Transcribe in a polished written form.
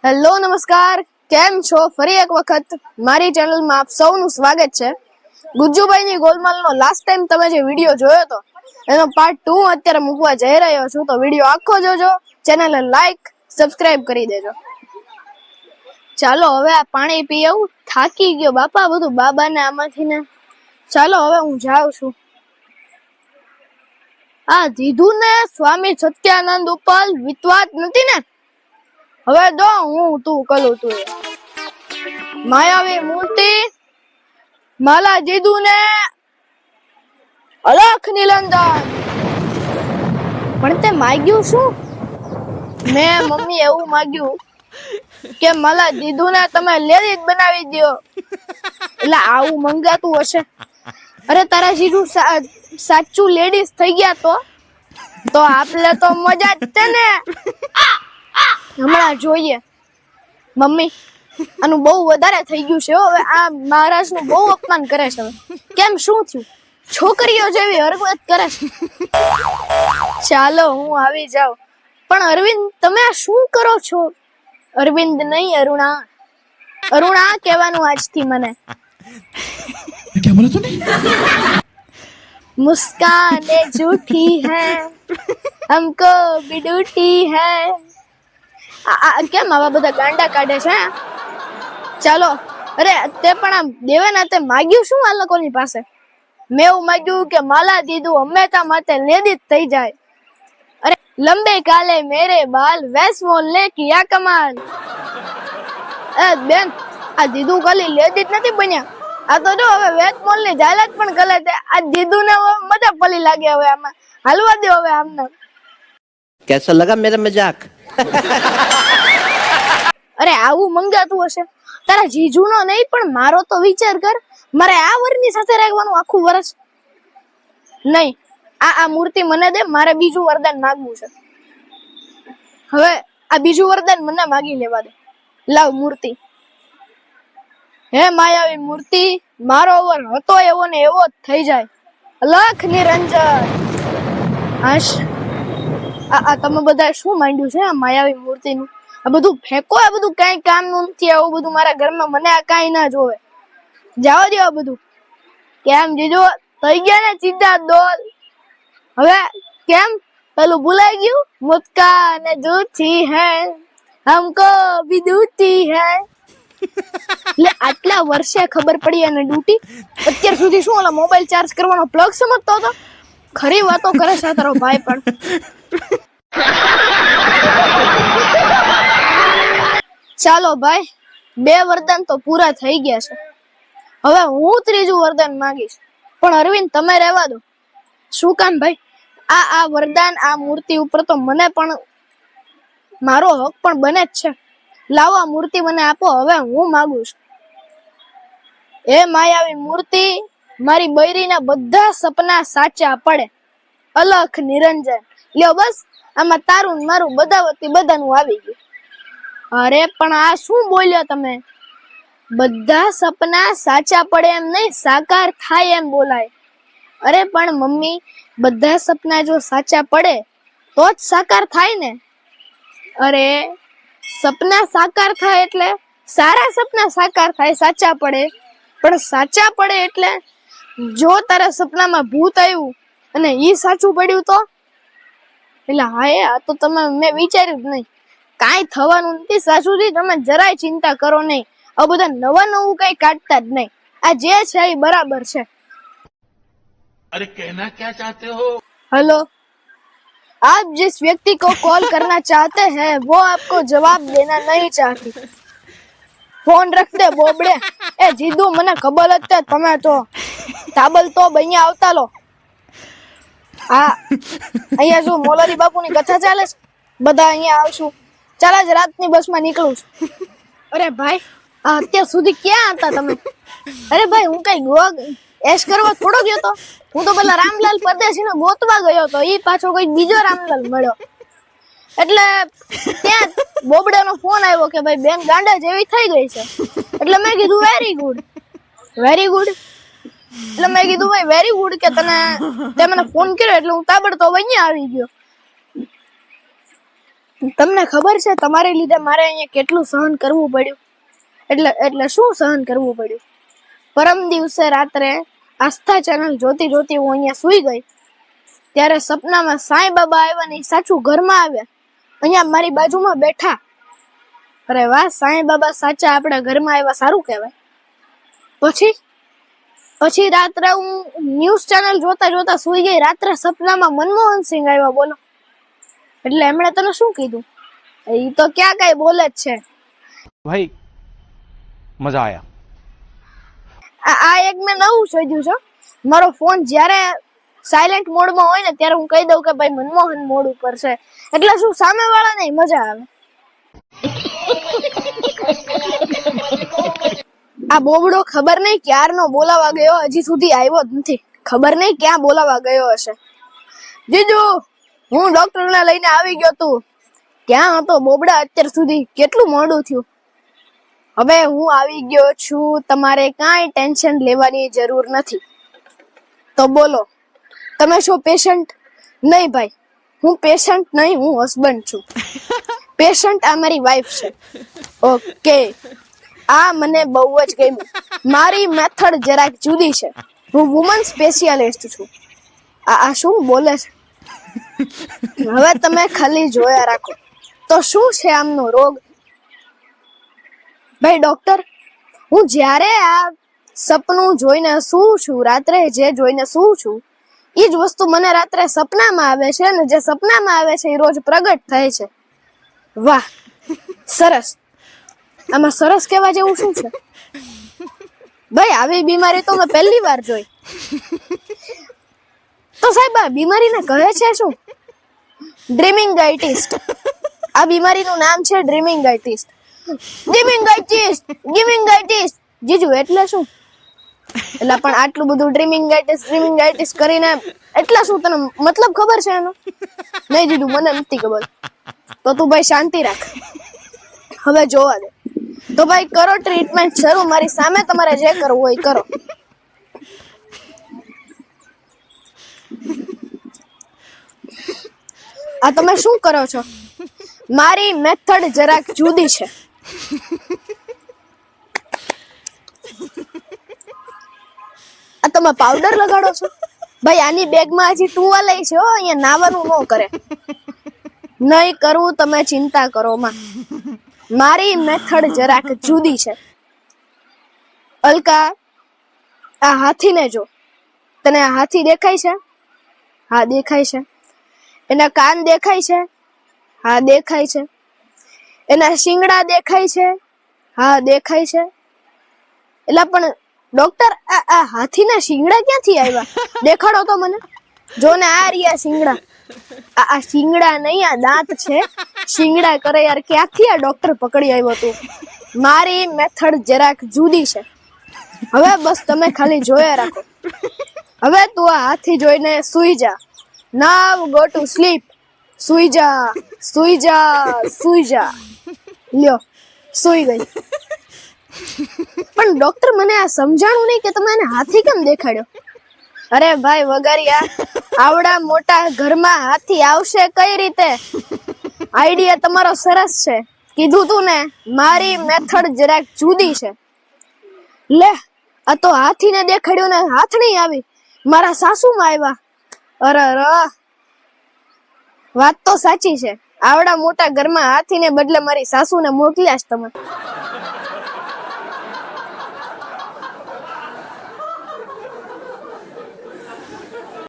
Hello નમસ્કાર, કેમ છો? ફરી એક વખત મારી ચેનલમાં આપ સૌનું સ્વાગત છે. ગુજ્જુભાઈની ગોલમાલનો લાસ્ટ ટાઈમ તમે જે વિડીયો જોયો હતો એનો પાર્ટ 2 અત્યારે મૂકવા જઈ રહ્યો છું, તો વિડીયો આખો જોજો, ચેનલને લાઈક સબસ્ક્રાઇબ કરી દેજો. ચાલો હવે આ પાણી પી આવું, થાકી ગયો બાપા બધું બાબાને આમાંથી ને. ચાલો હવે હું જાઉં છું. આ દીધું ને સ્વામી સત્યાનંદ ઉપર વિશ્વાસ નથી ને? હવે દો હું તું કલું તું માયાવી મૂર્તિ માલા દીધુ ને અલખ નિલંદન. પણ તે માગ્યું શું? મેં મમ્મી એવું માગ્યું કે માલા દીધુ ને તમે લેડીઝ બનાવી દો. એટલે આવું મંગાતું હશે. અરે તારા જીજુ સાચું લેડીઝ થઈ ગયા તો આપણે તો મજા જ છે ને. હમણાં જોઈએ. મમ્મી આનું બહુ વધારે થઈ ગયું છે. હવે આ મહારાજનું બહુ અપમાન કરે છે. કેમ, શું થયું? છોકરીઓ જેવી હરકત કરે છે. ચાલો હું આવી જાઉં. પણ અરવિંદ તમે આ શું કરો છો? અરવિંદ નહીં, અરુણા. અરુણા કહેવાનું આજથી મને. क्या बोला तूने? मुस्कान झूठी है हमको भी डूटी है. કેમ આવા બધા ગાંડા કાઢે છે? ચાલો. અરે તે પણ આમ દેવે ને તે માગ્યું શું આ લોકોની પાસે? મેં એવું માગ્યું કે માલા દીધું હંમેશા માટે લેડીઝ થઈ જાય. અરે લંબે કાલે મેરે બાલ વેસ મોલને કિયા કમાલ. બેન આ દીધું ખાલી લેડીઝ નથી બન્યા, આ તો જો હવે વેસ મોલ ની જાહેરાત પણ કરે છે. આ દીધું ને મજા પડી લાગે. હવે આમાં હાલવા દે. હવે આમને कैसा लगा मेरा मजाक? અરે આવું મંગાતું હશે તારા જીજુનો નહીં પણ મારો તો વિચાર કર. મારે આ વરની સાથે રહેવાનું આખું વર્ષ નહીં. આ મૂર્તિ મને દે, મારે બીજું વરદાન માંગવું છે. હવે આ બીજું વરદાન મને માગી લેવા દે. લાવ મૂર્તિ. હે માયાવી મૂર્તિ, મારો વર હતો એવો ને એવો જ થઈ જાય. અલખ નિરંજન. હાશ. આ તમે બધા શું માંડ્યું છે આ માયાવી મૂર્તિનું? આ બધું ફેંકો. આ બધું કઈ કામનું નથી. આવું બધું મારા ઘરમાં મને આ કઈ ના જોવે. જાઓ દે આ બધું. કેમ જીજો થઈ ગયા ને સીધા દોલ? હવે કેમ પેલું ભૂલાઈ ગયું? મુસ્કાન झूठी है हमको भी डूटी है. એટલે આટલા વર્ષે ખબર પડી અને ડ્યુટી. અત્યાર સુધી શું ઓલા મોબાઈલ ચાર્જ કરવાનો પ્લગ સમજતો હતો? ખરી વાતો કરે છે તારો ભાઈ પણ. ચાલો ભાઈ, 2 વરદાન તો પૂરા થઈ ગયા છે. હવે હું ત્રીજું વરદાન માંગીશ. પણ અરવિંદ તમે રહેવા દો. શું કામ ભાઈ? આ વરદાન આ મૂર્તિ ઉપર તો મને પણ મારો હક પણ બને જ છે. લાવો આ મૂર્તિ મને આપો. હવે હું માંગુ છું. એ માયાવી મૂર્તિ, મારી બૈરીના બધા સપના સાચા પડે. અલખ નિરંજન. લ્યો બસ આમાં તારું મારું બધા વતી બધાનું આવી ગયું. અરે પણ આ શું બોલ્યા તમે? બધા સપના સાચા પડે એમ નહીં, સાકાર થાય એમ બોલાય. અરે પણ મમ્મી, બધા સપના જો સાચા પડે તો જ સાકાર થાય ને. અરે સપના સાકાર થાય એટલે સારા સપના સાકાર થાય, સાચા પડે. પણ સાચા પડે એટલે જો તારા સપનામાં ભૂત આવ્યું અને ઈ સાચું પડ્યું તો? એટલે હા આ તો તમે મેં વિચાર્યું જ નહીં. કાંઈ થવાનું નથી સાચું થી. તમે જરાય ચિંતા કરો નહીં. આ બધા નવું કઈ કાઢતા જ નહીં. આ જે છે એ બરાબર છે. अरे कहना क्या चाहते हो? हेलो, आप जिस व्यक्ति को कॉल करना चाहते हैं वो आपको जवाब देना नहीं चाहती. फोन रख दे बोबड़े. ए जीदू મને ખબર જ છે તમે તો તાબલ તો અહીંયા આવતા લો. હા અહીંયા જો મોલારી બાપુની કથા ચાલે છે, બધા અહીંયા આવશું. ચાલ આજ રાતની બસમાં નીકળું છું. અરે ભાઈ અત્યાર સુધી ક્યાં હતા તમે? અરે ભાઈ હું કઈ ગોવા એશ કરવા થોડો ગયો તો. હું તો પેલા રામલાલ પરદેશીને ગોતવા ગયો તો. ઈ પાછો કોઈ બીજો રામલાલ મળ્યો. એટલે ત્યાં બોબડાનો ફોન આવ્યો કે ભાઈ બેન ગાંડા જેવી થઈ ગઈ છે. એટલે મેં કીધું વેરી ગુડ. એટલે મેં કીધું ભાઈ વેરી ગુડ કે તે મને ફોન કર્યો એટલે હું તાબડતોબ અહીંયા આવી ગયો. તમને ખબર છે તમારે લીધે મારે અહીંયા કેટલું સહન કરવું પડ્યું? એટલે શું સહન કરવું પડ્યું? પરમ દિવસે રાત્રે આસ્થા ચેનલ જોતી જોતી હું અહીંયા સૂઈ ગઈ, ત્યારે સપનામાં સાંઈ બાબા આવ્યા ને સાચું ઘરમાં આવ્યા, અહીંયા મારી બાજુમાં બેઠા. અરે વાહ, સાંઈ બાબા સાચા આપણા ઘરમાં આવ્યા, સારું કહેવાય. પછી રાત્રે હું ન્યૂઝ ચેનલ જોતા જોતા સૂઈ ગઈ. રાત્રે સપનામાં મનમોહન સિંહ આવ્યા. બોલો, એટલે એમણે તને શું કીધું? એ તો ક્યાં કઈ બોલે જ છે भाई मजा आया. આ એક મેં નવું શોધ્યું છે. મારો ફોન જ્યારે સાયલેન્ટ મોડમાં હોય ને ત્યારે હું કહી દઉં કે ભાઈ મનમોહન મોડ ઉપર છે, એટલે શું સામે વાળા ને મજા આવે. આ બોબડો ખબર નહીં ક્યારનો બોલાવા ગયો, હજી સુધી આવ્યો જ નથી. ખબર નહીં ક્યાં બોલાવા ગયો હશે. જીજુ, હું ડોક્ટર ને લઈને આવી ગયો તું. ક્યાં હતો બોબડા અત્યાર સુધી? કેટલું મોડું થયું. હવે હું આવી ગયો છું, તમારે કાંઈ ટેન્શન લેવાની જરૂર નથી. તો બોલો, તમે શું પેશન્ટ? નહીં ભાઈ, હું પેશન્ટ નહીં, હું હસબન્ડ છું. પેશન્ટ આ મારી વાઈફ છે. ઓકે, આ મને બહુ જ ગમ્યું. મારી મેથડ જરાક જુદી છે. હું વુમન સ્પેશિયાલિસ્ટ છું. આ શું બોલે છે? હવે તમે ખાલી જોયા રાખો તો શું છે આમનો રોગ. ભાઈ ડોક્ટર, હું જ્યારે આ સપનું જોઈને સૂઉં છું, રાત્રે જે જોઈને સૂઉં છું એ જ વસ્તુ મને રાત્રે સપનામાં આવે છે, અને જે સપનામાં આવે છે એ રોજ પ્રગટ થાય છે. વાહ, સરસ. આમાં સરસ કહેવા જેવું શું છે? ભાઈ આવી બીમારી તો મેં પહેલી વાર જોઈ. તો સાહેબ આ બીમારીને કહે છે શું? ડ્રીમિંગાઇટિસ. આ બીમારીનું નામ છે ડ્રીમિંગાઇટિસ. ડ્રીમિંગાઇટિસ. જીજુ એટલે શું? એટલે પણ આટલું બધું ડ્રીમિંગાઇટિસ કરીને એટલે શું, તને મતલબ ખબર છે એનો? નહીં જીજુ, મને નથી ખબર. તો તું ભાઈ શાંતિ રાખ, હવે જોવા દે. તો ભાઈ કરો ટ્રીટમેન્ટ શરૂ. મારી સામે તમારે જે કરવું હોય કરો. આ તમે શું કરો છો? મારી મેથડ જરાક જુદી છે. આ તમે પાવડર લગાડો છો? ભાઈ આની બેગમાં હજી ટુવાલ છે, અહીંયા નાવાનું ન કરે. નહીં કરવું, તમે ચિંતા કરો માં. મારી મેથડ જરાક જુદી છે. અલકા, આ હાથીને જો. તને આ હાથી દેખાય છે? હા દેખાય છે. એના કાન દેખાય છે? હા દેખાય છે. એના શિંગડા દેખાય છે? હા દેખાય છે. એટલે પણ ડોક્ટર, આ હાથીના શિંગડા ક્યાંથી આવ્યા? દેખાડો તો મને. જો ને આ રહ્યા શિંગડા. આ શિંગડા નહીં, આ દાંત છે. શિંગડા કરે યાર, ક્યાંથી આ ડોક્ટર પકડી આવ્યો તું? મારી મેથડ જરાક જુદી છે. હવે બસ તમે ખાલી જોયા રાખો. હવે તું આ હાથી જોઈને સૂઈ જા. નાવ ગો ટુ સ્લીપ. સૂઈ જા, સૂઈ જા, સૂઈ જા. લ્યો, સૂઈ ગઈ. પણ ડોક્ટર, મને આ સમજાણું નહીં કે તમે એને હાથી કેમ દેખાડ્યો? અરે ભાઈ વગારિયા, આવડા મોટા ઘરમાં હાથી આવશે કઈ રીતે? આઈડિયા તમારો સરસ છે, કીધું તું ને. મારી મેથડ જરાક જુદી છે. લે, આ તો હાથીને દેખાડ્યું ને હાથણી આવી. મારા સાસુમાં આવ્યા. અરે વાત તો સાચી છે. આવડા મોટા ઘરમાં હાથીને બદલે મારી સાસુને મોકલ્યા જ તમે.